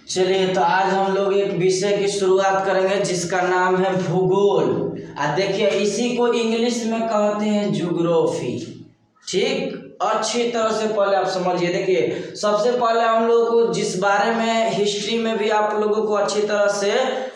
चलिए, तो आज हम लोग एक विषय की शुरुआत करेंगे जिसका नाम है भूगोल। देखिए, इसी को इंग्लिश में कहते हैं ज्योग्राफी। ठीक, अच्छी तरह से पहले आप समझिए। देखिए, सबसे पहले हम लोग को जिस बारे में हिस्ट्री में भी आप लोगों को अच्छी तरह से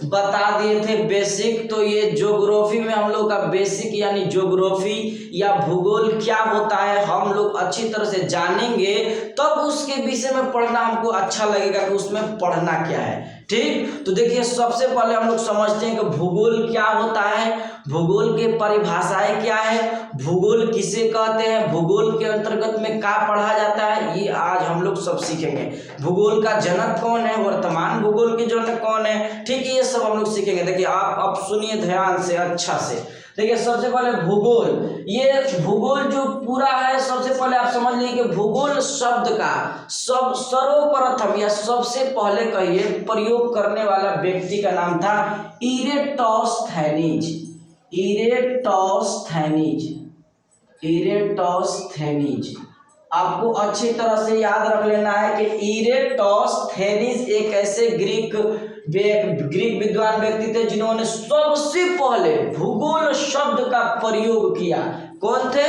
बता दिए थे बेसिक, तो ये ज्योग्राफी में हम लोग का बेसिक यानी ज्योग्राफी या भूगोल क्या होता है हम लोग अच्छी तरह से जानेंगे, तब उसके विषय में पढ़ना हमको अच्छा लगेगा कि उसमें पढ़ना क्या है। ठीक, तो देखिए, सबसे पहले हम लोग समझते हैं कि भूगोल क्या होता है, भूगोल के परिभाषाएं क्या है, भूगोल किसे कहते हैं, भूगोल के अंतर्गत में क्या पढ़ा जाता है, ये आज हम लोग सब सीखेंगे। भूगोल का जनक कौन है, वर्तमान भूगोल के जनक कौन है, ठीक, ये सब हम लोग सीखेंगे। देखिए, आप अब सुनिए ध्यान से अच्छा से। देखिए, सबसे पहले भूगोल, ये भूगोल जो पूरा है, सबसे पहले आप समझ लीजिए कि भूगोल शब्द का सर्वप्रथम या सबसे पहले कहिए प्रयोग करने वाला व्यक्ति का नाम था इरेटोस्थेनीज। इरेटोस्थेनीज आपको अच्छी तरह से याद रख लेना है कि इरेटोस्थेनीज एक ऐसे ग्रीक विद्वान व्यक्ति थे जिन्होंने सबसे पहले भूगोल शब्द का प्रयोग किया। कौन थे?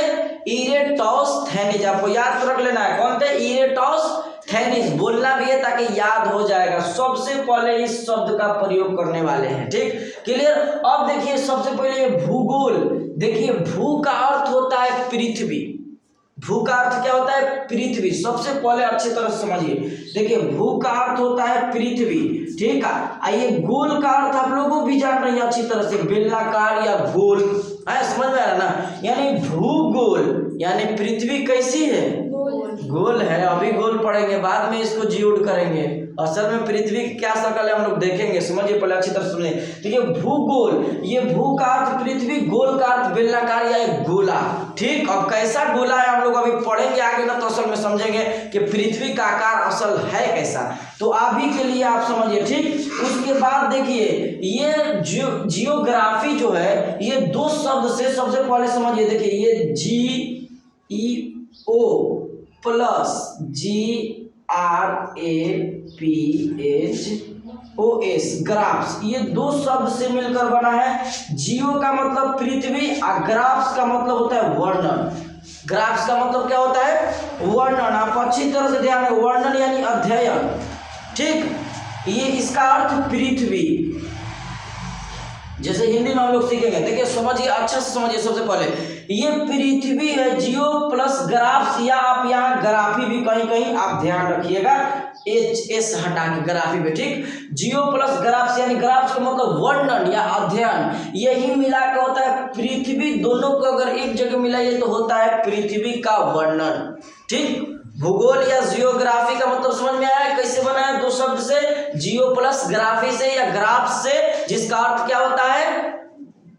इरेटोस्थेनीज। आपको याद रख लेना है, कौन थे? इरेटोस्थेनीज। बोलना भी है ताकि याद हो जाएगा, सबसे पहले इस शब्द का प्रयोग करने वाले हैं। ठीक, क्लियर। अब देखिए, सबसे पहले भूगोल। देखिए, भू का अर्थ होता है पृथ्वी। भू का अर्थ क्या होता है? पृथ्वी। सबसे पहले अच्छी तरह से समझिए। देखिए, भू का अर्थ होता है पृथ्वी। ठीक है, आइए, गोल का अर्थ आप लोगों भी जान रहे हैं अच्छी तरह से, बेलनाकार या गोल है, समझ में आ रहा ना। यानी भूगोल यानी पृथ्वी कैसी है? गोल है। अभी गोल पढ़ेंगे, बाद में इसको जियोड करेंगे। असल में पृथ्वी की क्या शक्ल है हम लोग देखेंगे, समझिए पहले अच्छी तरह समझिए। देखिए, भूगोल, ये भू का अर्थ पृथ्वी, गोल का अर्थ बेलनाकार या एक गोला। ठीक, अब कैसा गोला है हम लोग अभी पढ़ेंगे आगे ना, तो असल में समझेंगे कि पृथ्वी का आकार असल है कैसा। तो अभी के लिए आप समझिए। ठीक, उसके बाद देखिए, ये जियोग्राफी जो है, ये दो शब्द से सबसे पहले समझिए। देखिए, ये GEO प्लस GRAPHOS ग्राफ्स, ये दो शब्द से मिलकर बना है। जियो का मतलब पृथ्वी और ग्राफ्स का मतलब होता है वर्णन। ग्राफ्स का मतलब क्या होता है? वर्णन। आप अच्छी तरह से ध्यान रखें, वर्णन यानी अध्ययन। ठीक, ये इसका अर्थ पृथ्वी, जैसे हिंदी में हम लोग सीखेंगे। देखिए, समझिए अच्छा से समझिए। सबसे पहले ये पृथ्वी है, जियो प्लस ग्राफ्स, या आप यहाँ ग्राफी भी कहीं आप ध्यान रखिएगा, HS हटा के ग्राफी पे। ठीक, जियो प्लस ग्राफ्स यानी ग्राफ्स का मतलब वर्णन या अध्ययन, यही मिला के होता है पृथ्वी। दोनों को अगर एक जगह मिलाइए तो होता है पृथ्वी का वर्णन। ठीक, भूगोल या जियोग्राफी का मतलब समझ में आया कैसे बना है? दो शब्द से, जियो प्लस ग्राफी से या ग्राफ से, जिसका अर्थ क्या होता है?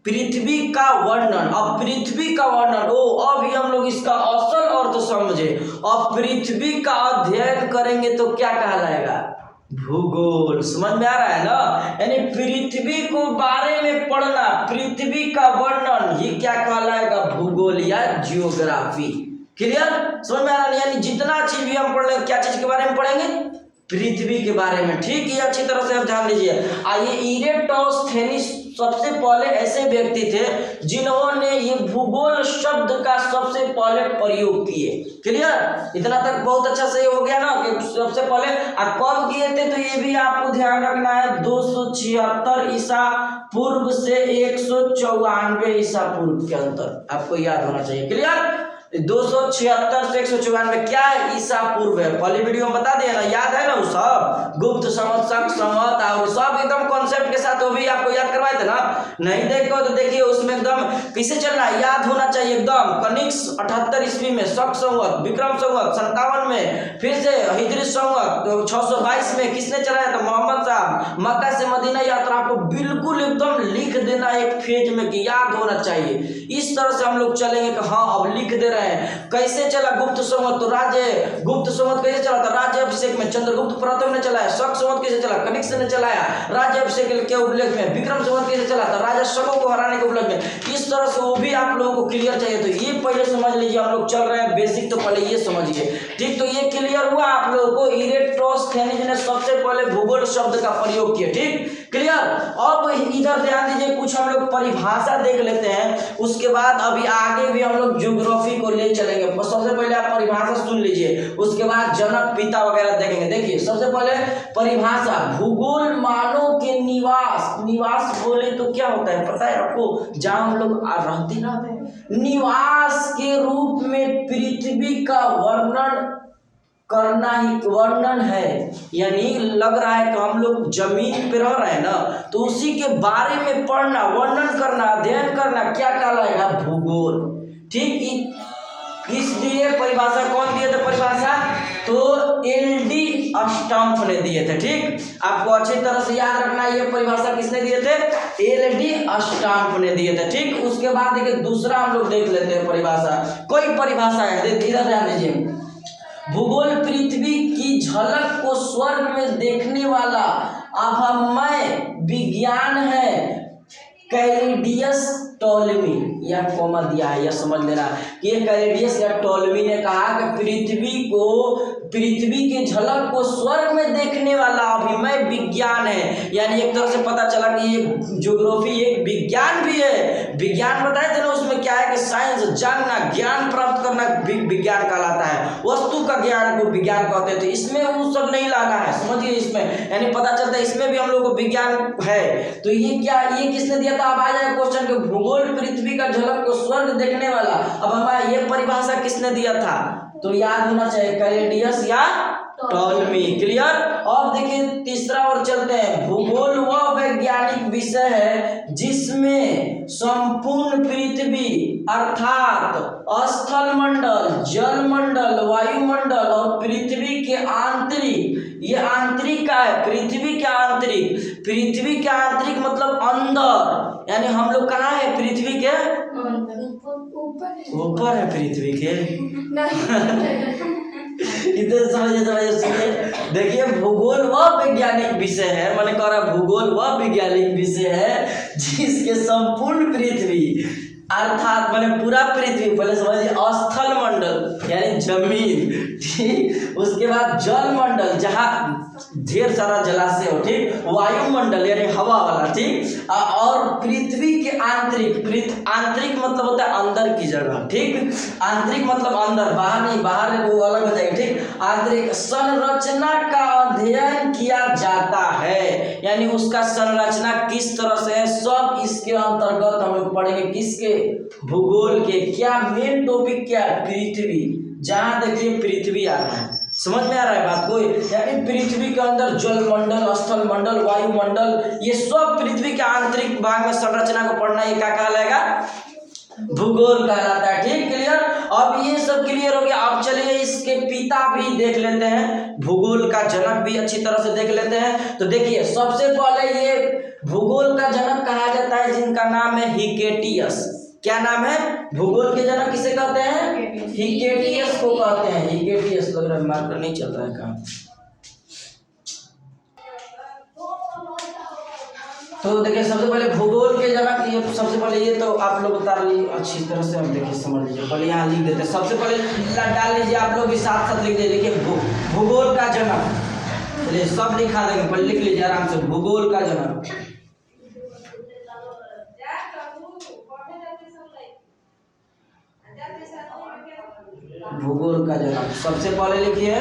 पृथ्वी का वर्णन। अब पृथ्वी का वर्णन, अभी हम लोग इसका असल अर्थ समझे। अब पृथ्वी का अध्ययन करेंगे तो क्या कहलाएगा? भूगोल। समझ में आ रहा है ना? यानी पृथ्वी को बारे में पढ़ना, पृथ्वी का वर्णन, ये क्या कहलाएगा? भूगोल या जियोग्राफी। क्लियर? समझ में आ रहा है? यानी जितना चीज भी हम पढ़ लेंगे, क्या चीज के बारे में पढ़ेंगे? पृथ्वी के बारे में। ठीक, ये अच्छी तरह से आप जान लीजिए। आइए, इरेटोस्थेनीज सबसे पहले ऐसे व्यक्ति थे जिन्होंने ये भूगोल शब्द का सबसे पहले प्रयोग किए। क्लियर? इतना तक बहुत अच्छा से हो गया ना कि सबसे पहले कब किए थे, तो ये भी आपको ध्यान रखना है। 276 ईसा पूर्व से 194 ईसा पूर्व के अंतर आपको याद होना चाहिए। क्लियर? 276 से 194 क्या है? ईसा पूर्व है। पहले वीडियो में बता दिया ना, याद है ना वो सब, गुप्त संवत, शक संवत और सब एकदम कॉन्सेप्ट के साथ, वो भी आपको याद करवाए थे ना। नहीं देखो तो देखिए, उसमें एकदम किसे चलना है, याद होना चाहिए एकदम। कनिक्स 78 ईस्वी में, शक संवत, विक्रम संवत 57 में, फिर से हिजरी संवत 622 में किसने चलाया था? मोहम्मद साहब। मक्का से मदीना यात्रा को बिल्कुल एकदम लिख देना एक पेज में कि याद होना चाहिए। इस तरह से हम लोग चलेंगे कि हाँ अब लिख दे रहे हैं। कैसे चला गुप्त संवत, तो राज्य गुप्त संवत कैसे चला था, राज्य अभिषेक में चंद्रगुप्त प्रथम ने चलाया। शक संवत कैसे चला, कनिष्क ने चलाया राज्य अभिषेक के उपलक्ष्य में। विक्रम संवत कैसे चला था, राजा शकों को हराने के उपलक्ष्य में। इस तरह से वो भी आप लोगों को क्लियर चाहिए, तो ये पहले समझ लीजिए। हम लोग चल रहे हैं बेसिक, तो पहले ये समझिए, ठीक। तो ये क्लियर हुआ आप लोगों को। इरेटोस्थेनिस ने सबसे पहले भूगोल शब्द का प्रयोग किया, ठीक क्लियर। अब इधर ध्यान दीजिए, कुछ हम लोग परिभाषा देख लेते हैं, उसके बाद अभी आगे भी हम लोग ज्योग्राफी को ले चलेंगे। सबसे पहले आप परिभाषा सुन लीजिए, उसके बाद जनक पिता वगैरह देखेंगे। देखिए सबसे पहले परिभाषा, भूगोल मानव के निवास बोले तो क्या होता है पता है आपको, जहां हम लोग रहते ना, निवास के रूप में पृथ्वी का वर्णन है। यानी लग रहा है कि हम लोग जमीन पे रह रहे हैं ना, तो उसी के बारे में पढ़ना, वर्णन करना, अध्ययन करना क्या कहलाएगा, भूगोल, ठीक। इसलिए परिभाषा कौन दिए थे परिभाषा, तो एलडी स्टम्प ने दिए थे, ठीक। आपको अच्छी तरह से याद रखना, ये परिभाषा किसने दिए थे, एलडी स्टम्प ने दिए थे, ठीक। उसके बाद देखिए दूसरा हम लोग देख लेते हैं परिभाषा। कोई परिभाषा है, इधर ध्यान दीजिए। भूगोल पृथ्वी की झलक को स्वर्ग में देखने वाला अभ्यमय विज्ञान है। कैलिडियस टॉलमी, यह कॉमा दिया है, यह समझ लेना कि कैलिडियस या टॉलमी ने कहा कि पृथ्वी के झलक को स्वर्ग में देखने वाला अभिमय विज्ञान है। यानी एक तरह से पता चला कि ये ज्योग्राफी एक विज्ञान भी है। विज्ञान बताए थे ना, उसमें क्या है कि साइंस, जानना, ज्ञान प्राप्त करना विज्ञान कहलाता है। वस्तु का ज्ञान को विज्ञान कहते हैं। तो इसमें वो सब नहीं लाना है, समझिए इसमें, यानी पता चलता है इसमें भी हम लोग को विज्ञान है। तो ये क्या, ये किसने दिया था, अब आ जाए क्वेश्चन के, भूगोल पृथ्वी का झलक को स्वर्ग देखने वाला। अब हमारा ये परिभाषा किसने दिया था, तो याद होना चाहिए कैलिडियस या टॉलमी, क्लियर। अब देखिए तीसरा और चलते हैं। भूगोल वह वैज्ञानिक विषय है जिसमें संपूर्ण पृथ्वी अर्थात स्थल मंडल, जल मंडल, वायुमंडल और पृथ्वी के आंतरिक, ये आंतरिक का है, पृथ्वी के आंतरिक मतलब अंदर, यानी हम लोग कहाँ है, पृथ्वी के ऊपर है, पृथ्वी के इधर समझिए सुनिए। देखिए भूगोल वह वैज्ञानिक विषय है, मैंने कहा भूगोल वह वैज्ञानिक विषय है जिसके संपूर्ण पृथ्वी अर्थात मैंने पूरा पृथ्वी, पहले समझिए स्थल मंडल यानी जमीन, ठीक। उसके बाद जल मंडल जहाँ ढेर सारा जलाशय हो, ठीक। वायुमंडल यानी हवा वाला, ठीक। और पृथ्वी के आंतरिक मतलब होता है अंदर की जगह, ठीक। आंतरिक मतलब अंदर, बाहर नहीं, बाहर वो अलग हो जाएगा, ठीक। आंतरिक संरचना का अध्ययन किया जाता है, यानी उसका संरचना किस तरह से है, सब इसके अंतर्गत हम लोग पढ़ेंगे। किसके, भूगोल के। क्या मेन टॉपिक क्या है, पृथ्वी। जहां देखिए पृथ्वी आ रहा है, समझ में आ रहा है बात कोई, यानी पृथ्वी के अंदर जल मंडल, स्थल मंडल, वायुमंडल, ये सब पृथ्वी के आंतरिक भाग में संरचना को पढ़ना, ये क्या कहलाएगा, भूगोल कहलाता है, ठीक क्लियर। अब ये सब क्लियर हो गया। अब चलिए इसके पिता भी देख लेते हैं, भूगोल का जनक भी अच्छी तरह से देख लेते हैं। तो देखिए सबसे पहले ये भूगोल का जनक कहा जाता है जिनका नाम है हिकेटियस। क्या नाम है, भूगोल के जनक किसे कहते हैं, हिकेटियस को कहते हैं। हिकेटियस, लग रहा है मार्कर नहीं चल रहा है काम। तो देखिए सबसे पहले भूगोल के जनक, ये सबसे पहले ये तो आप लोग उतार लीजिए अच्छी तरह से, अब देखिए समझ लीजिए। पहले यहाँ लिख देते हैं, सबसे पहले डाल लीजिए, आप लोग भी साथ साथ लिख दीजिए। देखिए भूगोल का जनक, चलिए सब लिखा देंगे, पहले लिख लीजिए आराम से, भूगोल का जनक। भूगोल का जनक सबसे पहले लिखिए,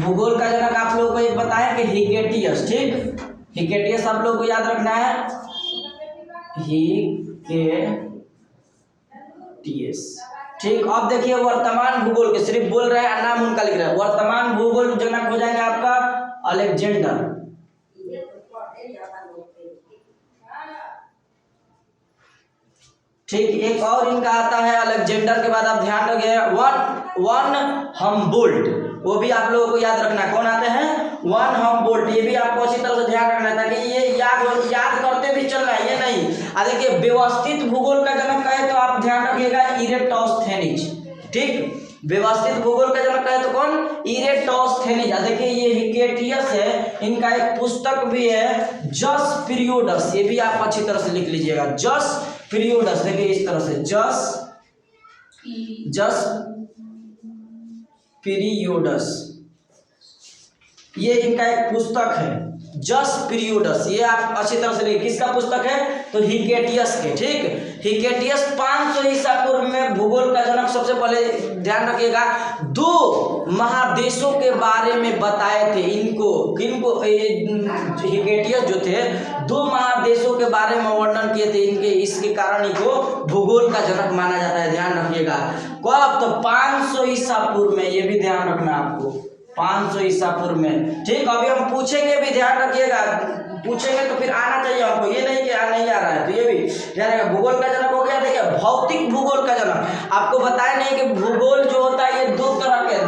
भूगोल का जनक आप लोगों को एक बताया कि हिकेटियस, ठीक। हिकेटियस आप लोगों को याद रखना है, हिकेटियस, ठीक। अब देखिए वर्तमान भूगोल के, सिर्फ बोल रहे हैं नाम उनका लिख रहे हैं। वर्तमान भूगोल जनक हो जाएंगे आपका अलेक्जेंडर, ठीक। एक और इनका आता है अलेक्जेंडर के बाद आप ध्यान रखिए, वन हम्बोल्ट, वो भी आप लोगों को याद रखना कौन आते हैं, वन हमबोल्ट, ये भी आपको अच्छी तरह से ध्यान रखना है ताकि ये याद करते भी चलना है, ये नहीं। देखिए व्यवस्थित भूगोल का जनक कहे तो आप ध्यान रखिएगा इरेटोस्थेनीज, ठीक। व्यवस्थित भूगोल का जनक कहे तो कौन, इरेटोस्थेनीज। देखिए ये हिकेटियस है, इनका एक पुस्तक भी है जस पीरियोडस, ये भी आप अच्छी तरह से लिख लीजिएगा, जस पीरियोडस। देखिए इस तरह से जस पीरियोडस, ये इनका एक पुस्तक है जस पीरियोडस, ये आप अच्छी तरह से लिखिए। किसका पुस्तक है, तो हिकेटियस के, ठीक। हिकेटियस 500 ईसा पूर्व में भूगोल का जनक, सबसे पहले ध्यान रखिएगा 2 महादेशों के बारे में बताए थे इनको, किनको, हिकेटियस जो थे 2 महादेशों के बारे में वर्णन किए थे इनके, इसके कारण इनको भूगोल का जनक माना जाता है, ध्यान रखिएगा। कब, तो 500 ईसा पूर्व में, ये भी ध्यान रखना आपको, 500 ईसा पूर्व में, ठीक। अभी हम पूछेंगे भी, ध्यान रखिएगा, पूछेंगे तो फिर आना चाहिए हमको, ये नहीं कि नहीं आ रहा है, तो ये भी ध्यान रखिएगा। भूगोल का जनक हो गया। देखिए भौतिक भूगोल का जनक, आपको बताया नहीं कि भूगोल जो होता है ये 2 तरह के,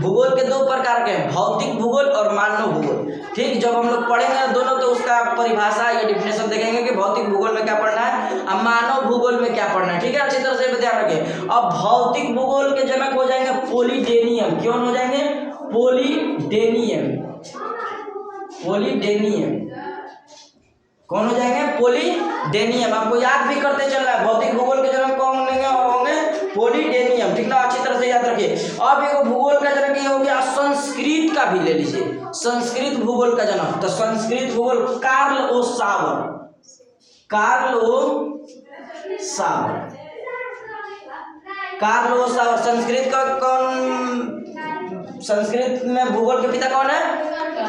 भूगोल के 2 प्रकार के हैं, भौतिक भूगोल और मानव भूगोल, ठीक। जब हम लोग पढ़ेंगे दोनों तो उसका परिभाषा या डिफिनेशन देखेंगे कि भौतिक भूगोल में क्या पढ़ना है और मानव भूगोल में क्या पढ़ना है, ठीक है। अच्छी तरह से ध्यान रखें। अब भौतिक भूगोल के जनक हो जाएंगे पोलीडेनियम, क्यों हो जाएंगे, पोलीडेनियम, कौन हो जाएंगे, पोलीडेनियम। आपको याद भी करते चलना है, भौतिक भूगोल के जनक कौन होंगे, पोलीडेनियम, ठीक ना, अच्छी तरह से याद रखिए। अब एक भूगोल का जनक ये हो गया, संस्कृत का भी ले लीजिए, संस्कृत भूगोल का जनक, तो संस्कृत भूगोल कार्ल ओ सावर, संस्कृत का कौन, संस्कृत में भूगोल के पिता कौन है,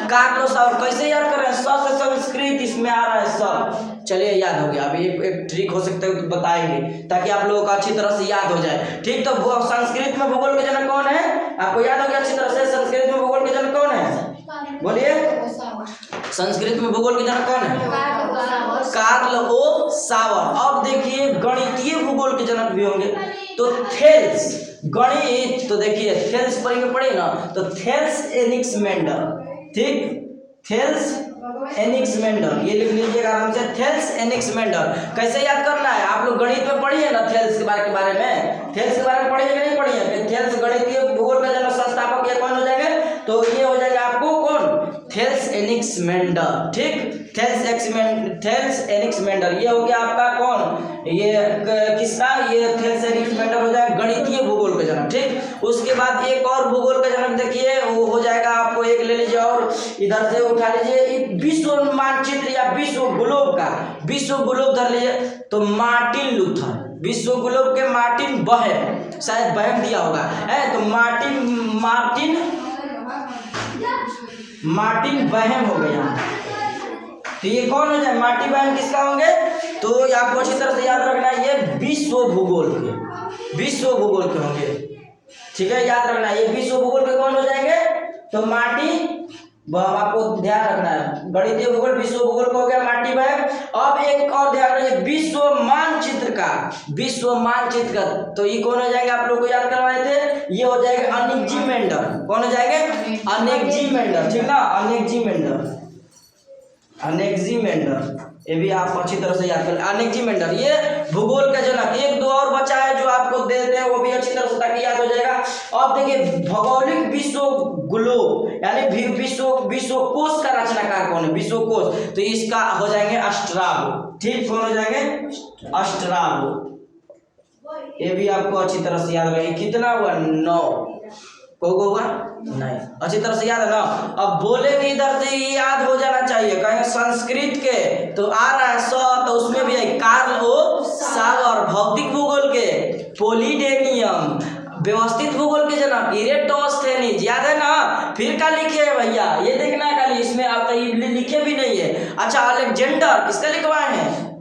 कार्ल ओ सावर। कैसे याद कर रहे हैं, स से संस्कृत इसमें आ रहा है, स, चलिए याद हो गया। अभी एक ट्रिक हो सकता है तो बताएंगे ताकि आप लोगों को अच्छी तरह से याद हो जाए, ठीक। तो संस्कृत में भूगोल के जनक कौन है, आपको याद हो गया अच्छी तरह से, संस्कृत में भूगोल के जनक कौन है, बोलिए, संस्कृत में भूगोल के जनक कौन है, कार्ल ओ सावर। अब देखिए गणितीय भूगोल के जनक भी होंगे, तो थेल्स, गणित, तो देखिए थेल्स पढ़े ना, तो थेल्स एनिक्समेंडर, ठीक, थेल्स एनिक्समेंडर, ये लिख लीजिएगा आराम से, थेल्स एनिक्समेंडर। कैसे याद करना है, आप लोग गणित में पढ़िए ना थेल्स के बारे में, थेल्स के बारे में पढ़िए कि नहीं पढ़िए, थेल्स गणितीय भूगोल का जनक संस्थापक ये कौन हो जाएंगे, तो ये हो जाएगा आपको कौन, थेल्स एनिक्समेंडर, ठीक। थेल्स एनिक्समेंडर ये हो गया आपका कौन, ये किसका, ये थेल्स एनिक्समेंडर हो जाएगा गणितीय भूगोल का जनक, ठीक। उसके बाद एक और भूगोल का जनक देखिए, वो हो जाएगा आपको, एक ले लीजिए और इधर से उठा लीजिए, विश्व मानचित्र या विश्व ग्लोब का, विश्व ग्लोब धर लीजिए, तो मार्टिन लूथर, विश्व ग्लोब के मार्टिन बहम, शायद बहम दिया होगा है, तो मार्टिन बहम हो गया, तो ये कौन हो जाए, मार्टिन बहम किसका होंगे, तो आपको अच्छी तरह से याद रखना है, ये विश्व भूगोल के होंगे, ठीक है, याद रखना है, ये विश्व भूगोल के कौन हो जाएंगे, तो मार्टिन, आपको ध्यान रखना है, गणितीय भूगोल विश्व भूगोल को हो गया मार्टिन बहम। अब एक और ध्यान रखिए, विश्व मानचित्र का, तो ये कौन हो जाएगा, आप लोग को याद करवाए थे, ये हो जाएगा अनेक्जीमेंडर, कौन हो जाएंगे, अनेक्जीमेंडर, ठीक ना, अनेक्जीमेंडर, ये भी आप अच्छी तरह से याद करें, अनेक्जीमेंडर, ये भूगोल का जनक। एक दो और बचा है जो आपको दे देते हैं, वो भी अच्छी तरह से ताकि याद हो जाएगा। अब देखिए भौगोलिक विश्व ग्लोब यानी विश्व कोश का रचनाकार कौन है, विश्व कोश, तो इसका हो जाएंगे अस्ट्राबो, ठीक, कौन हो जाएंगे, अस्ट्राबो, ये भी आपको अच्छी तरह से याद रखें। कितना हुआ, 9 होगा, नहीं, अच्छी तरह से याद है ना। अब बोलेंगे इधर से ये याद हो जाना चाहिए, कहेंगे संस्कृत के तो आ रहा है स, तो उसमें भी है कार्ल ओ सावर, भौतिक भूगोल के पोलीडेनियम, व्यवस्थित भूगोल के जनक इरेटोस्थेनीज, याद है ना। फिर क्या लिखे है भैया, ये देखना है खाली, इसमें आप लिखे भी नहीं है। अच्छा अलेक्जेंडर, किसका लिखवाए हैं,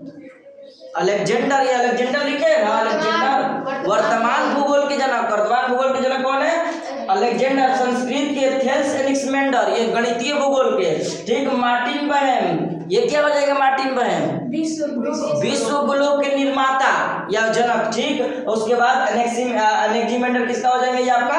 अलेक्जेंडर, ये अलेक्जेंडर लिखे है ना, अलेक्जेंडर वर्तमान भूगोल के जनक, कौन है, अलेक्जेंडर। संस्कृत के थेल्स एनिक्समेंडर, ये गणितीय भूगोल के, ठीक। मार्टिन बहम, ये क्या हो जाएगा मार्टिन बहन? विश्व ग्लोब के निर्माता या जनक, ठीक। उसके बाद एनेक्सिमेंडर किसका हो जाएंगे? ये आपका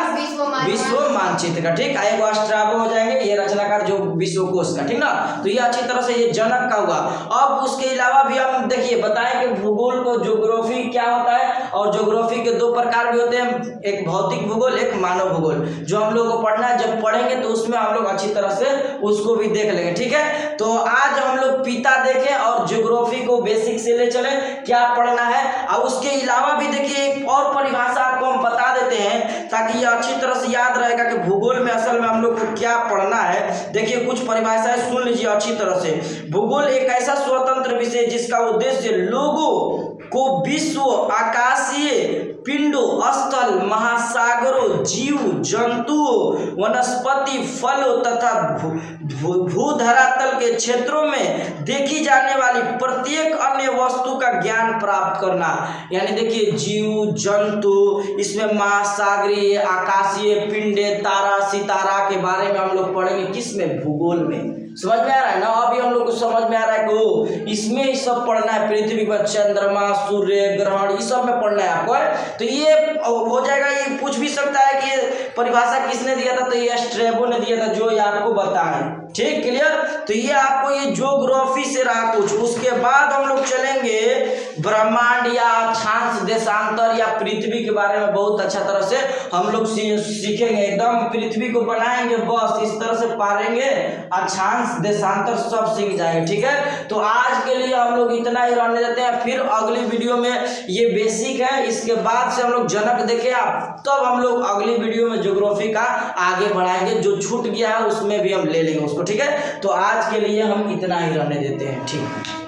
विश्व मानचित्र का, ठीक। एगो स्ट्रैबो हो जाएंगे ये रचनाकार जो विश्वकोश का, ठीक ना। तो ये अच्छी तरह से ये जनक का हुआ। अब उसके अलावा भी हम देखिए बताएं कि भूगोल को ज्योग्राफी क्या होता है, और ज्योग्राफी के दो प्रकार भी होते हैं, एक भौतिक भूगोल, एक मानव भूगोल, जो हम लोग को पढ़ना है। जब पढ़ेंगे तो उसमें हम लोग अच्छी तरह से उसको भी देख लेंगे, ठीक है। तो आज हम लोग पिता देखें और ज्योग्राफी को बेसिक से ले चले क्या पढ़ना है। और उसके अलावा भी देखिए एक और परिभाषा आपको हम बता देते हैं ताकि ये अच्छी तरह से याद रहेगा कि भूगोल में असल में हम लोग को क्या पढ़ना है। देखिए कुछ परिभाषाएं सुन लीजिए अच्छी तरह से। भूगोल एक ऐसा स्वतंत्र विषय जिसका उद्देश्य लोगों को विश्व, आकाशीय पिंडों, स्थल, महासागरों, जीव जंतुओं, वनस्पति, फलों तथा भूधरातल के क्षेत्रों में देखी जाने वाली प्रत्येक अन्य वस्तु का ज्ञान प्राप्त करना। यानी देखिए जीव जंतु, इसमें महासागरीय, आकाशीय पिंडे, तारा सितारा के बारे में हम लोग पढ़ेंगे, किसमें? भूगोल में। समझ में आ रहा है ना? अभी हम लोग को समझ में आ रहा है कि इसमें ये सब पढ़ना है, पृथ्वी पर चंद्रमा, सूर्य, ग्रहण, ये सब में पढ़ना है आपको। तो ये हो जाएगा। ये पूछ भी सकता है कि ये परिभाषा किसने दिया था? तो ये स्ट्रैबो ने दिया था, जो ये आपको बताएं, ठीक, क्लियर। तो ये आपको ये ज्योग्राफी से रहा कुछ। उसके बाद हम लोग चलेंगे ब्रह्मांड या अक्षांश देशांतर या पृथ्वी के बारे में बहुत अच्छा तरह से हम लोग सीखेंगे। एकदम पृथ्वी को बनाएंगे, बस इस तरह से पारेंगे, अक्षांश देशांतर सब सीख जाएंगे, ठीक है। तो आज के लिए हम लोग इतना ही रहने देते हैं। फिर अगली वीडियो में ये बेसिक है, इसके बाद से हम लोग जनक देखें आप, तब हम लोग अगली वीडियो में ज्योग्राफी का आगे बढ़ाएंगे। जो छूट गया है उसमें भी हम ले लेंगे उसको, ठीक है। तो आज के लिए हम इतना ही रहने देते हैं, ठीक है।